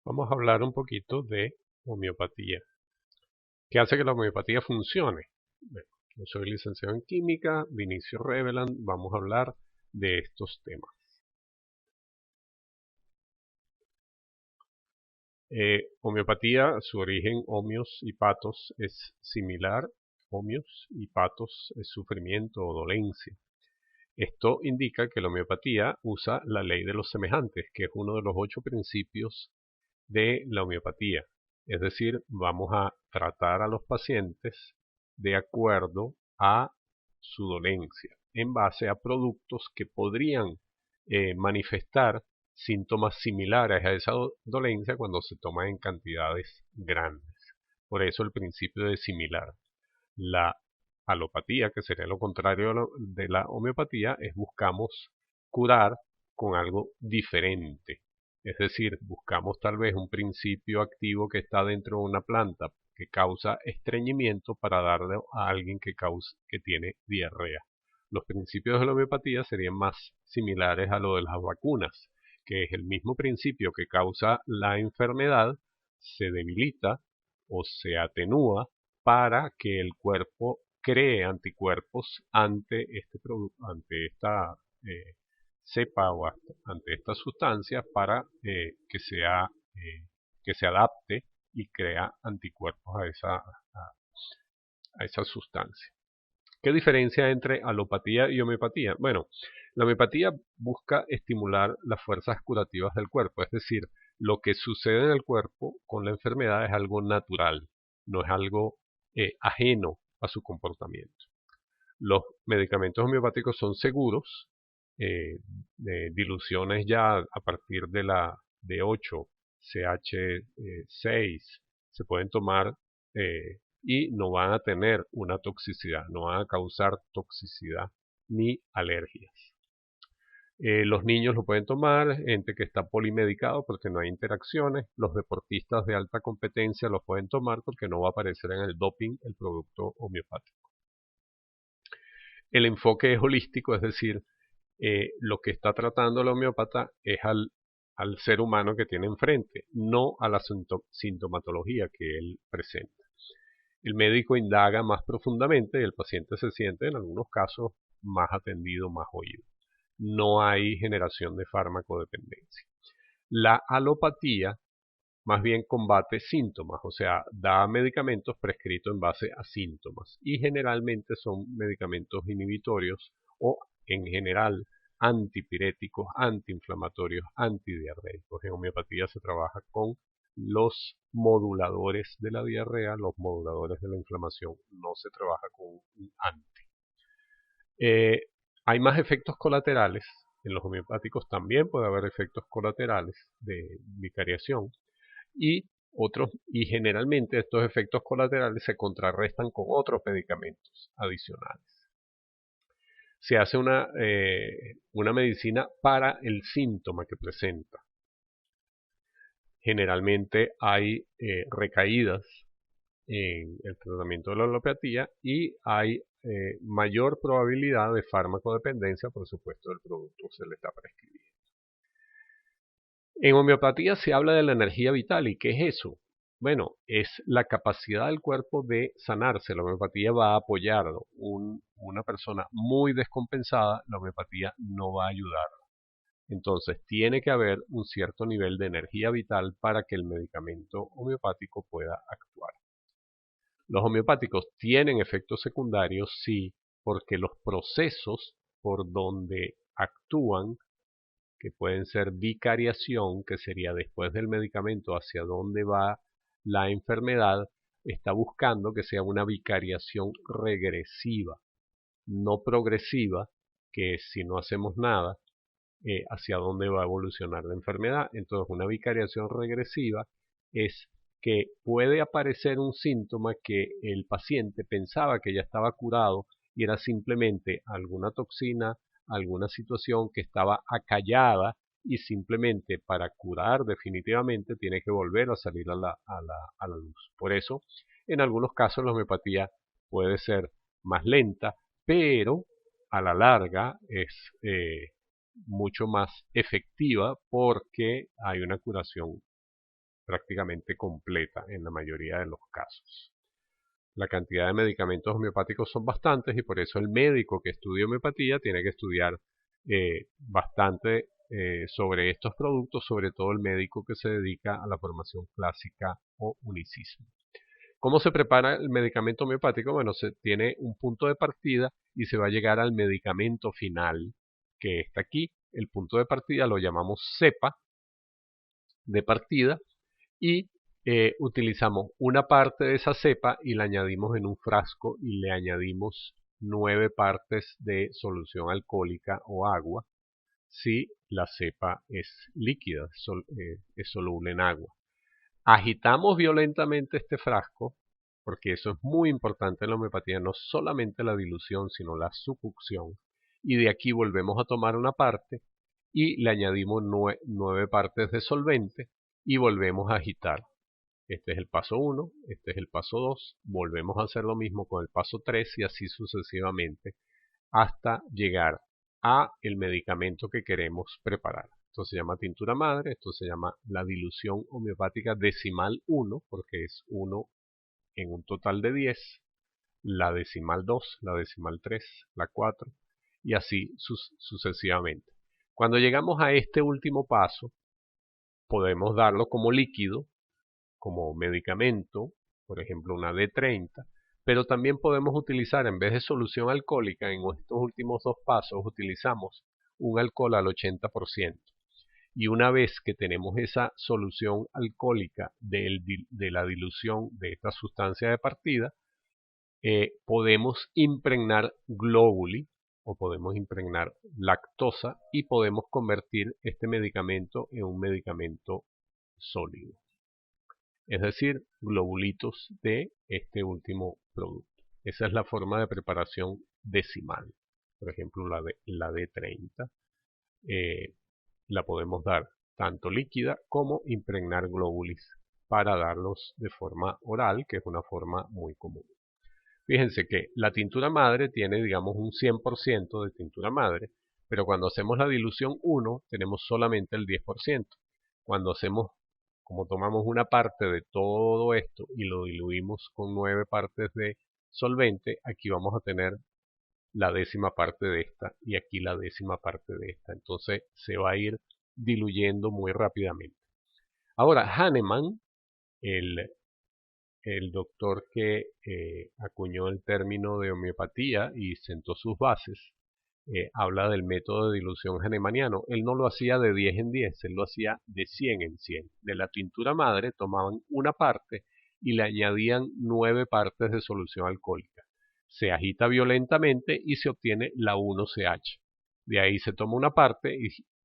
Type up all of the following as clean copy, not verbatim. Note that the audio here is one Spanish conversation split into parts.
Vamos a hablar un poquito de homeopatía. ¿Qué hace que la homeopatía funcione? Bueno, yo soy licenciado en química, Vinicio Reveland, vamos a hablar de estos temas. Homeopatía, su origen homios y patos es similar. Homios y patos es sufrimiento o dolencia. Esto indica que la homeopatía usa la ley de los semejantes, que es uno de los 8 principios de la homeopatía. Es decir, vamos a tratar a los pacientes de acuerdo a su dolencia, en base a productos que podrían manifestar síntomas similares a esa dolencia cuando se toma en cantidades grandes. Por eso el principio de similar. La alopatía, que sería lo contrario de la homeopatía, es buscamos curar con algo diferente. Es decir, buscamos tal vez un principio activo que está dentro de una planta que causa estreñimiento para darle a alguien que tiene diarrea. Los principios de la homeopatía serían más similares a lo de las vacunas, que es el mismo principio que causa la enfermedad, se debilita o se atenúa para que el cuerpo cree anticuerpos ante esta cepa o ante estas sustancias para que se adapte y crea anticuerpos a esa sustancia. ¿Qué diferencia entre alopatía y homeopatía? Bueno, la homeopatía busca estimular las fuerzas curativas del cuerpo, es decir, lo que sucede en el cuerpo con la enfermedad es algo natural, no es algo ajeno a su comportamiento. Los medicamentos homeopáticos son seguros, de diluciones ya a partir de 8 CH6 se pueden tomar y no van a tener una toxicidad, no van a causar toxicidad ni alergias. Los niños lo pueden tomar, gente que está polimedicado porque no hay interacciones, los deportistas de alta competencia lo pueden tomar porque no va a aparecer en el doping el producto homeopático. El enfoque es holístico, es decir, lo que está tratando el homeópata es al ser humano que tiene enfrente, no a la sintomatología que él presenta. El médico indaga más profundamente y el paciente se siente en algunos casos más atendido, más oído. No hay generación de farmacodependencia. La alopatía más bien combate síntomas, o sea, da medicamentos prescritos en base a síntomas y generalmente son medicamentos inhibitorios o en general antipiréticos, antiinflamatorios, antidiarreicos. En homeopatía se trabaja con los moduladores de la diarrea, los moduladores de la inflamación, no se trabaja con un anti. Hay más efectos colaterales, en los homeopáticos también puede haber efectos colaterales de bicariación, y generalmente estos efectos colaterales se contrarrestan con otros medicamentos adicionales. Se hace una medicina para el síntoma que presenta. Generalmente hay recaídas en el tratamiento de la alopatía y hay mayor probabilidad de farmacodependencia, por supuesto, del producto que se le está prescribiendo. En homeopatía se habla de la energía vital. ¿Y qué es eso? Bueno, es la capacidad del cuerpo de sanarse. La homeopatía va a apoyarlo. Una persona muy descompensada, la homeopatía no va a ayudarla. Entonces, tiene que haber un cierto nivel de energía vital para que el medicamento homeopático pueda actuar. Los homeopáticos tienen efectos secundarios, sí, porque los procesos por donde actúan, que pueden ser vicariación, que sería después del medicamento hacia dónde va la enfermedad, está buscando que sea una vicariación regresiva, no progresiva, que si no hacemos nada, hacia dónde va a evolucionar la enfermedad. Entonces, una vicariación regresiva es que puede aparecer un síntoma que el paciente pensaba que ya estaba curado y era simplemente alguna toxina, alguna situación que estaba acallada y simplemente para curar definitivamente tiene que volver a salir a la luz. Por eso, en algunos casos la homeopatía puede ser más lenta, pero a la larga es mucho más efectiva porque hay una curación prácticamente completa en la mayoría de los casos. La cantidad de medicamentos homeopáticos son bastantes y por eso el médico que estudia homeopatía tiene que estudiar bastante sobre estos productos, sobre todo el médico que se dedica a la formación clásica o unicismo. ¿Cómo se prepara el medicamento homeopático? Bueno, se tiene un punto de partida y se va a llegar al medicamento final, que está aquí. El punto de partida lo llamamos cepa de partida y utilizamos una parte de esa cepa y la añadimos en un frasco y le añadimos 9 partes de solución alcohólica o agua si la cepa es líquida, es soluble en agua. Agitamos violentamente este frasco, porque eso es muy importante en la homeopatía, no solamente la dilución, sino la sucocción. Y de aquí volvemos a tomar una parte y le añadimos 9 partes de solvente y volvemos a agitar. Este es el paso 1, este es el paso 2, volvemos a hacer lo mismo con el paso 3 y así sucesivamente hasta llegar a el medicamento que queremos preparar. Esto se llama tintura madre, esto se llama la dilución homeopática decimal 1, porque es 1 en un total de 10, la decimal 2, la decimal 3, la 4 y así sucesivamente. Cuando llegamos a este último paso, podemos darlo como líquido, como medicamento, por ejemplo una D30, pero también podemos utilizar, en vez de solución alcohólica, en estos últimos dos pasos utilizamos un alcohol al 80%. Y una vez que tenemos esa solución alcohólica de la dilución de esta sustancia de partida, podemos impregnar globuli o podemos impregnar lactosa y podemos convertir este medicamento en un medicamento sólido. Es decir, globulitos de este último producto. Esa es la forma de preparación decimal. Por ejemplo, la D30 la podemos dar tanto líquida como impregnar globulis para darlos de forma oral, que es una forma muy común. Fíjense que la tintura madre tiene, digamos, un 100% de tintura madre, pero cuando hacemos la dilución 1 tenemos solamente el 10%. Cuando hacemos, como tomamos una parte de todo esto y lo diluimos con 9 partes de solvente, aquí vamos a tener la décima parte de esta y aquí la décima parte de esta. Entonces se va a ir diluyendo muy rápidamente. Ahora, Hahnemann, el doctor que acuñó el término de homeopatía y sentó sus bases, habla del método de dilución hahnemanniano. Él no lo hacía de 10 en 10, él lo hacía de 100 en 100. De la tintura madre tomaban una parte y le añadían 9 partes de solución alcohólica. Se agita violentamente y se obtiene la 1CH. De ahí se toma una parte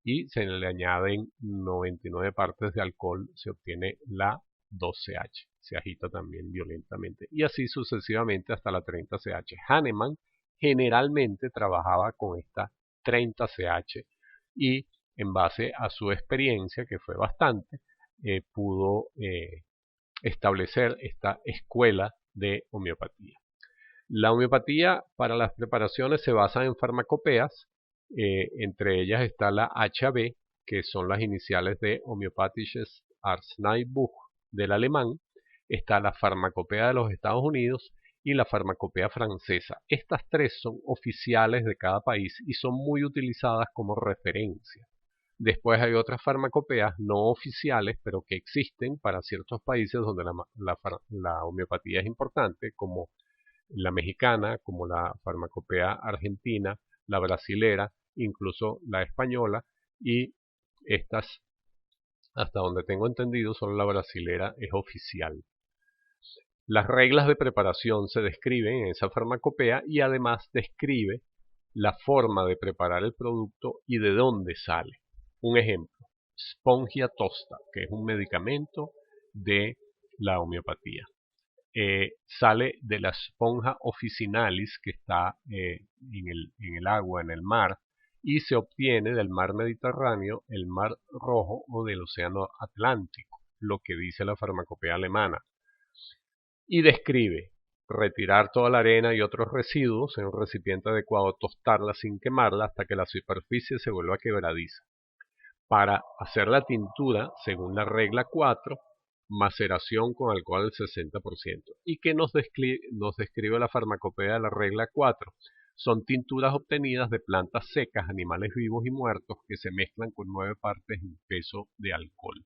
y se le añaden 99 partes de alcohol, se obtiene la 2CH. Se agita también violentamente. Y así sucesivamente hasta la 30CH. Hahnemann generalmente trabajaba con esta 30CH y en base a su experiencia, que fue bastante, pudo establecer esta escuela de homeopatía. La homeopatía para las preparaciones se basa en farmacopeas, entre ellas está la HAB, que son las iniciales de Homöopathisches Arzneibuch del alemán, está la farmacopea de los Estados Unidos y la farmacopea francesa. Estas tres son oficiales de cada país y son muy utilizadas como referencia. Después hay otras farmacopeas no oficiales, pero que existen para ciertos países donde la homeopatía es importante, como la mexicana, como la farmacopea argentina, la brasilera, incluso la española, y estas, hasta donde tengo entendido, solo la brasilera es oficial. Las reglas de preparación se describen en esa farmacopea y además describe la forma de preparar el producto y de dónde sale. Un ejemplo, Spongia tosta, que es un medicamento de la homeopatía. Sale de la esponja officinalis que está en el agua, en el mar, y se obtiene del mar Mediterráneo, el mar Rojo o del océano Atlántico, lo que dice la farmacopea alemana. Y describe retirar toda la arena y otros residuos en un recipiente adecuado, tostarla sin quemarla hasta que la superficie se vuelva quebradiza. Para hacer la tintura, según la regla 4, maceración con alcohol al 60%. ¿Y qué nos describe la farmacopea de la regla 4? Son tinturas obtenidas de plantas secas, animales vivos y muertos que se mezclan con 9 partes en peso de alcohol.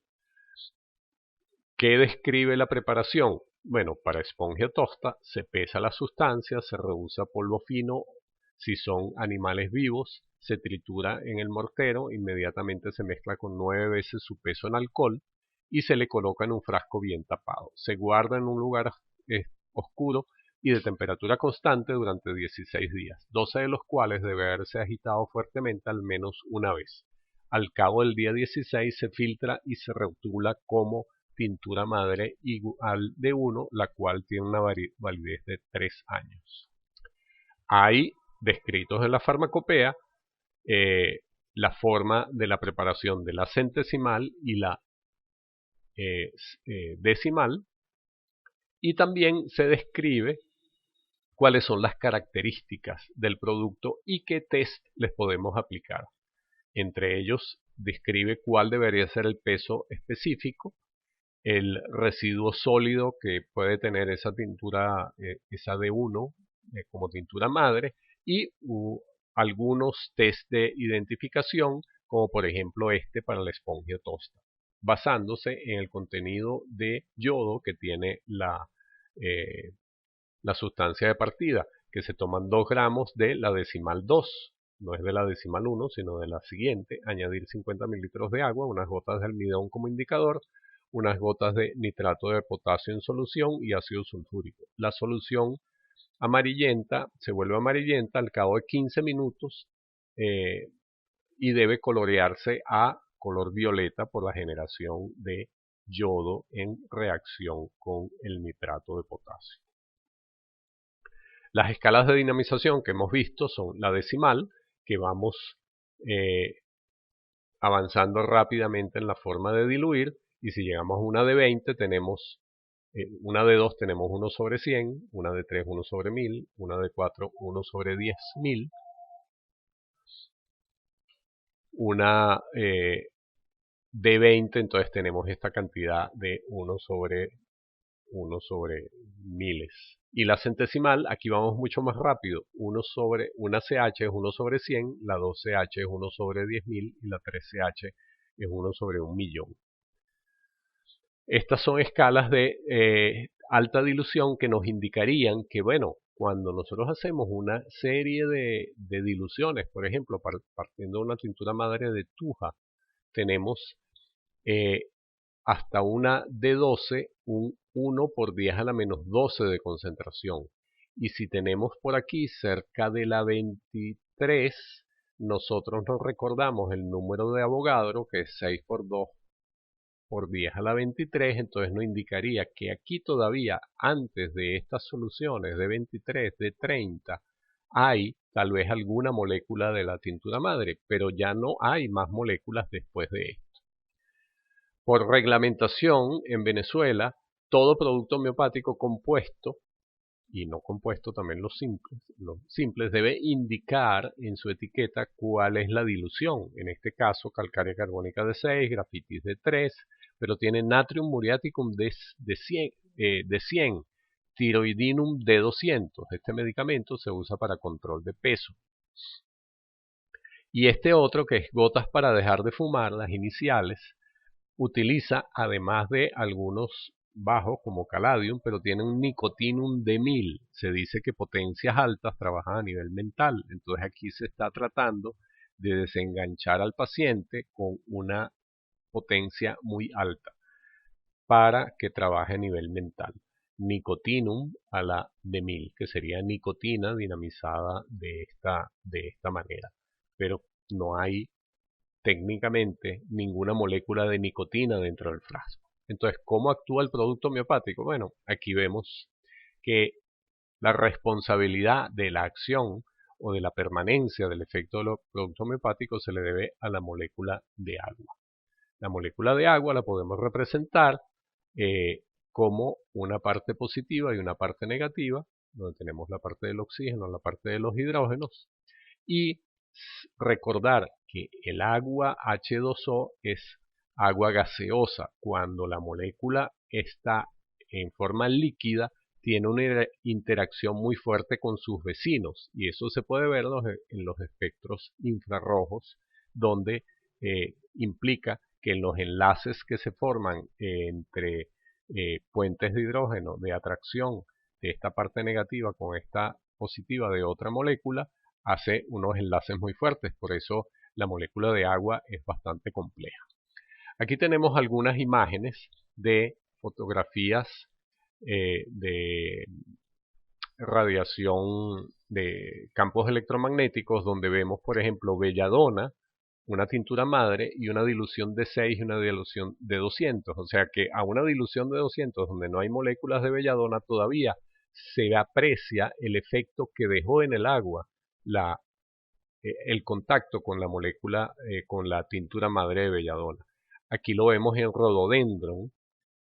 ¿Qué describe la preparación? Bueno, para esponja tosta se pesa la sustancia, se reduce a polvo fino. Si son animales vivos, se tritura en el mortero, inmediatamente se mezcla con 9 veces su peso en alcohol y se le coloca en un frasco bien tapado. Se guarda en un lugar oscuro y de temperatura constante durante 16 días, 12 de los cuales debe haberse agitado fuertemente al menos una vez. Al cabo del día 16 se filtra y se rotula como tintura madre igual de 1, la cual tiene una validez de 3 años. Hay descritos en la farmacopea la forma de la preparación de la centesimal y la decimal, y también se describe cuáles son las características del producto y qué test les podemos aplicar. Entre ellos, describe cuál debería ser el peso específico, el residuo sólido que puede tener esa tintura, esa D1 como tintura madre, y algunos test de identificación, como por ejemplo este para la esponja tosta, basándose en el contenido de yodo que tiene la sustancia de partida, que se toman 2 gramos de la decimal 2, no es de la decimal 1, sino de la siguiente, añadir 50 mililitros de agua, unas gotas de almidón como indicador, unas gotas de nitrato de potasio en solución y ácido sulfúrico. La solución amarillenta se vuelve amarillenta al cabo de 15 minutos y debe colorearse a color violeta por la generación de yodo en reacción con el nitrato de potasio. Las escalas de dinamización que hemos visto son la decimal, que vamos avanzando rápidamente en la forma de diluir, y si llegamos a una de 20 tenemos una de 2 tenemos 1 sobre 100, una de 3 1 sobre 1000, una de 4 1 sobre 10.000, una de 20 entonces tenemos esta cantidad de 1 sobre miles. Y la centesimal, aquí vamos mucho más rápido. Una CH es 1 sobre 100, la 2CH es 1 sobre 10.000 y la 3CH es 1 sobre 1.000.000. Estas son escalas de alta dilución que nos indicarían que, bueno, cuando nosotros hacemos una serie de diluciones, por ejemplo, partiendo de una tintura madre de tuja, tenemos hasta una de 12, un 1 por 10 a la menos 12 de concentración. Y si tenemos por aquí cerca de la 23, nosotros nos recordamos el número de Avogadro, que es 6 por 2 por 10 a la 23, entonces nos indicaría que aquí todavía, antes de estas soluciones de 23, de 30, hay tal vez alguna molécula de la tintura madre, pero ya no hay más moléculas después de esto. Por reglamentación, en Venezuela, todo producto homeopático compuesto, y no compuesto también los simples, debe indicar en su etiqueta cuál es la dilución. En este caso, calcárea carbónica de 6, grafitis de 3, pero tiene natrium muriaticum de 100, tiroidinum de 200. Este medicamento se usa para control de peso. Y este otro, que es gotas para dejar de fumar, las iniciales, utiliza, además de algunos bajos como caladium, pero tiene un nicotinum de 1000. Se dice que potencias altas trabajan a nivel mental. Entonces aquí se está tratando de desenganchar al paciente con una potencia muy alta para que trabaje a nivel mental. Nicotinum a la de 1000, que sería nicotina dinamizada de esta manera. Pero no hay técnicamente ninguna molécula de nicotina dentro del frasco. Entonces, ¿cómo actúa el producto homeopático? Bueno, aquí vemos que la responsabilidad de la acción o de la permanencia del efecto del producto homeopático se le debe a la molécula de agua. La molécula de agua la podemos representar como una parte positiva y una parte negativa, donde tenemos la parte del oxígeno, la parte de los hidrógenos, y recordar que el agua H2O es agua gaseosa, cuando la molécula está en forma líquida, tiene una interacción muy fuerte con sus vecinos, y eso se puede ver en los espectros infrarrojos, donde implica que en los enlaces que se forman entre puentes de hidrógeno de atracción de esta parte negativa con esta positiva de otra molécula, hace unos enlaces muy fuertes. Por eso la molécula de agua es bastante compleja. Aquí tenemos algunas imágenes de fotografías de radiación de campos electromagnéticos, donde vemos, por ejemplo, belladona, una tintura madre y una dilución de 6 y una dilución de 200. O sea que a una dilución de 200, donde no hay moléculas de belladona, todavía se aprecia el efecto que dejó en el agua el contacto con la molécula, con la tintura madre de belladona. Aquí lo vemos en rododendron,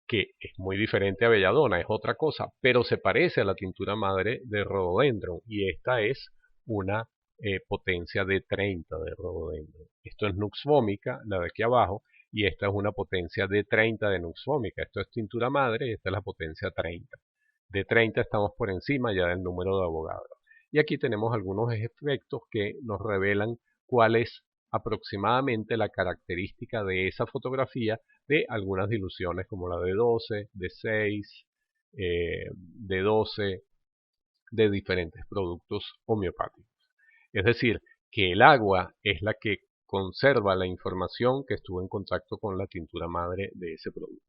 que es muy diferente a belladona, es otra cosa, pero se parece a la tintura madre de rododendron, y esta es una potencia de 30 de rododendron. Esto es nux vomica, la de aquí abajo, y esta es una potencia de 30 de nux vomica. Esto es tintura madre y esta es la potencia 30. De 30 estamos por encima ya del número de Avogadro. Y aquí tenemos algunos efectos que nos revelan cuál es aproximadamente la característica de esa fotografía de algunas diluciones como la de 12, de 6, de 12, de diferentes productos homeopáticos. Es decir, que el agua es la que conserva la información que estuvo en contacto con la tintura madre de ese producto.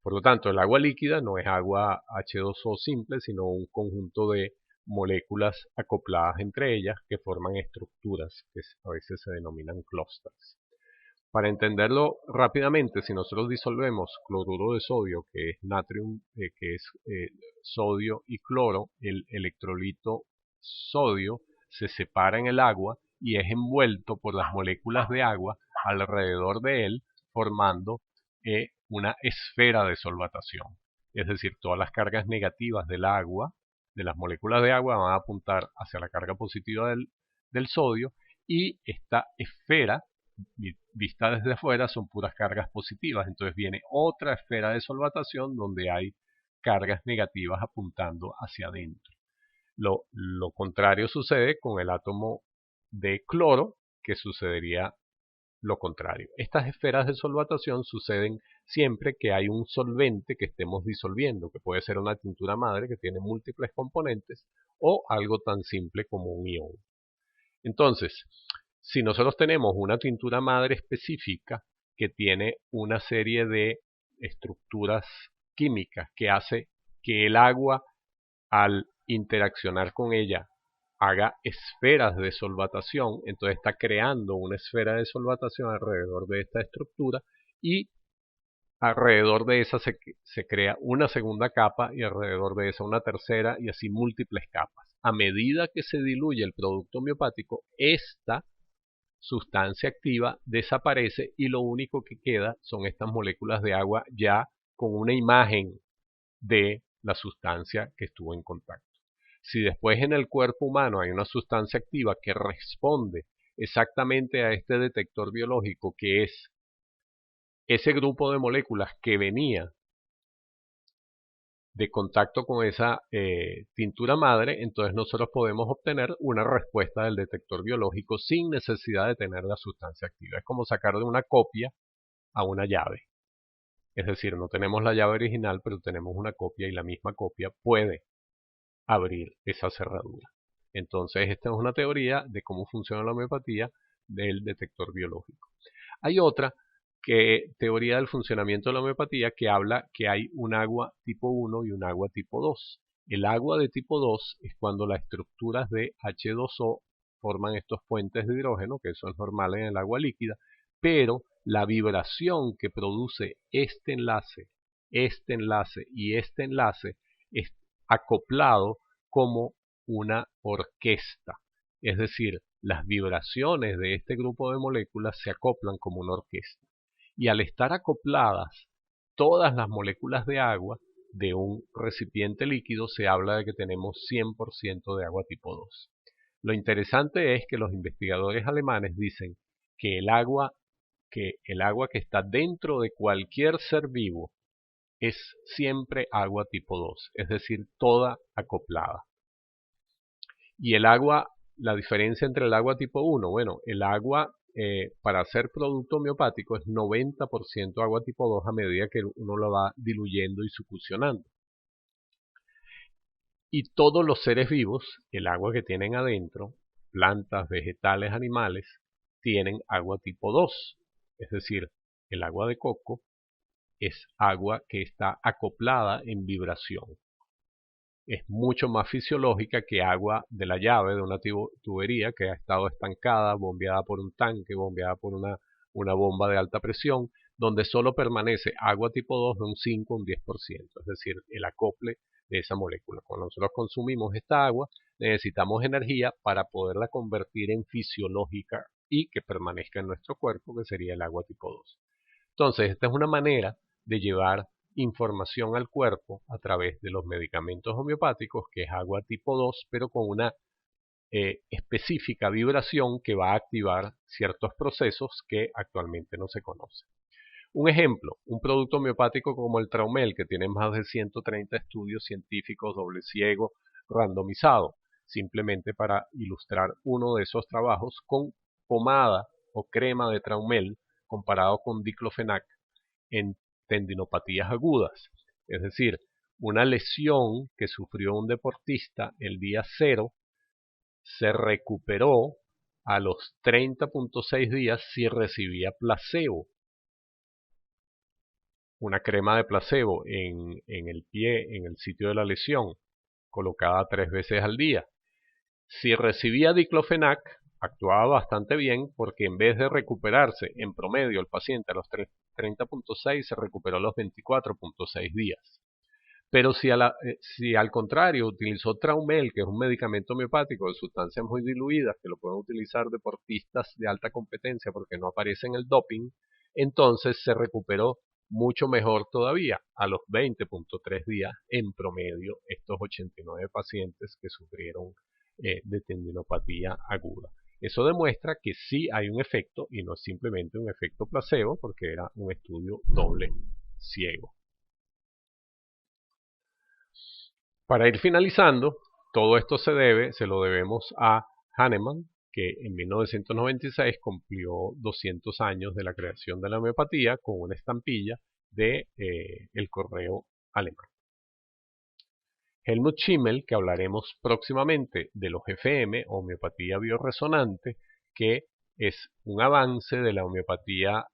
Por lo tanto, el agua líquida no es agua H2O simple, sino un conjunto de moléculas acopladas entre ellas que forman estructuras que a veces se denominan clústeres. Para entenderlo rápidamente, si nosotros disolvemos cloruro de sodio, que es natrium, que es sodio y cloro, el electrolito sodio se separa en el agua y es envuelto por las moléculas de agua alrededor de él, formando una esfera de solvatación. Es decir, todas las cargas negativas del agua, de las moléculas de agua, van a apuntar hacia la carga positiva del sodio, y esta esfera, vista desde afuera, son puras cargas positivas. Entonces viene otra esfera de solvatación donde hay cargas negativas apuntando hacia adentro. Lo contrario sucede con el átomo de cloro, que sucedería lo contrario. Estas esferas de solvatación suceden siempre que hay un solvente que estemos disolviendo, que puede ser una tintura madre que tiene múltiples componentes, o algo tan simple como un ion. Entonces, si nosotros tenemos una tintura madre específica que tiene una serie de estructuras químicas que hace que el agua, al interaccionar con ella, haga esferas de solvatación, entonces está creando una esfera de solvatación alrededor de esta estructura, y alrededor de esa se crea una segunda capa, y alrededor de esa una tercera, y así múltiples capas. A medida que se diluye el producto homeopático, esta sustancia activa desaparece y lo único que queda son estas moléculas de agua ya con una imagen de la sustancia que estuvo en contacto. Si después en el cuerpo humano hay una sustancia activa que responde exactamente a este detector biológico, que es ese grupo de moléculas que venía de contacto con esa tintura madre, entonces nosotros podemos obtener una respuesta del detector biológico sin necesidad de tener la sustancia activa. Es como sacar de una copia a una llave. Es decir, no tenemos la llave original, pero tenemos una copia, y la misma copia puede abrir esa cerradura. Entonces, esta es una teoría de cómo funciona la homeopatía del detector biológico. Hay otra teoría del funcionamiento de la homeopatía que habla que hay un agua tipo 1 y un agua tipo 2. El agua de tipo 2 es cuando las estructuras de H2O forman estos puentes de hidrógeno, que eso es normal en el agua líquida, pero la vibración que produce este enlace y este enlace es acoplado como una orquesta. Es decir, las vibraciones de este grupo de moléculas se acoplan como una orquesta. Y al estar acopladas todas las moléculas de agua de un recipiente líquido, se habla de que tenemos 100% de agua tipo 2. Lo interesante es que los investigadores alemanes dicen que el agua que el agua que está dentro de cualquier ser vivo es siempre agua tipo 2, es decir, toda acoplada. Y el agua, la diferencia entre el agua tipo 1, bueno, el agua para hacer producto homeopático es 90% agua tipo 2 a medida que uno lo va diluyendo y succionando. Y todos los seres vivos, el agua que tienen adentro, plantas, vegetales, animales, tienen agua tipo 2. Es decir, el agua de coco es agua que está acoplada en vibración. Es mucho más fisiológica que agua de la llave de una tubería que ha estado estancada, bombeada por un tanque, bombeada por una bomba de alta presión, donde solo permanece agua tipo 2 de un 5 o un 10%, es decir, el acople de esa molécula. Cuando nosotros consumimos esta agua, necesitamos energía para poderla convertir en fisiológica y que permanezca en nuestro cuerpo, que sería el agua tipo 2. Entonces, esta es una manera de llevar información al cuerpo a través de los medicamentos homeopáticos, que es agua tipo 2, pero con una específica vibración que va a activar ciertos procesos que actualmente no se conocen. Un ejemplo, un producto homeopático como el Traumel, que tiene más de 130 estudios científicos doble ciego randomizado, simplemente para ilustrar uno de esos trabajos, con pomada o crema de Traumel comparado con diclofenac en tendinopatías agudas. Es decir, una lesión que sufrió un deportista el día 0 se recuperó a los 30.6 días si recibía placebo. Una crema de placebo en el pie, en el sitio de la lesión, colocada 3 veces al día. Si recibía diclofenac, actuaba bastante bien porque en vez de recuperarse en promedio el paciente a los 30.6 se recuperó a los 24.6 días. Pero si al contrario utilizó Traumel, que es un medicamento homeopático de sustancias muy diluidas que lo pueden utilizar deportistas de alta competencia porque no aparece en el doping, entonces se recuperó mucho mejor todavía, a los 20.3 días en promedio, estos 89 pacientes que sufrieron de tendinopatía aguda. Eso demuestra que sí hay un efecto y no es simplemente un efecto placebo porque era un estudio doble ciego. Para ir finalizando, todo esto se lo debemos a Hahnemann, que en 1996 cumplió 200 años de la creación de la homeopatía con una estampilla de el correo alemán. Helmut Schimmel, que hablaremos próximamente de los FM, homeopatía bioresonante, que es un avance de la homeopatía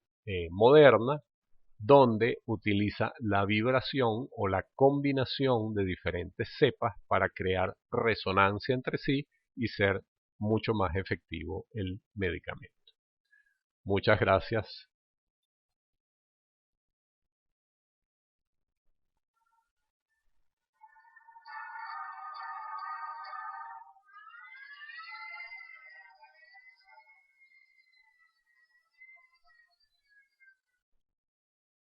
moderna, donde utiliza la vibración o la combinación de diferentes cepas para crear resonancia entre sí y ser mucho más efectivo el medicamento. Muchas gracias.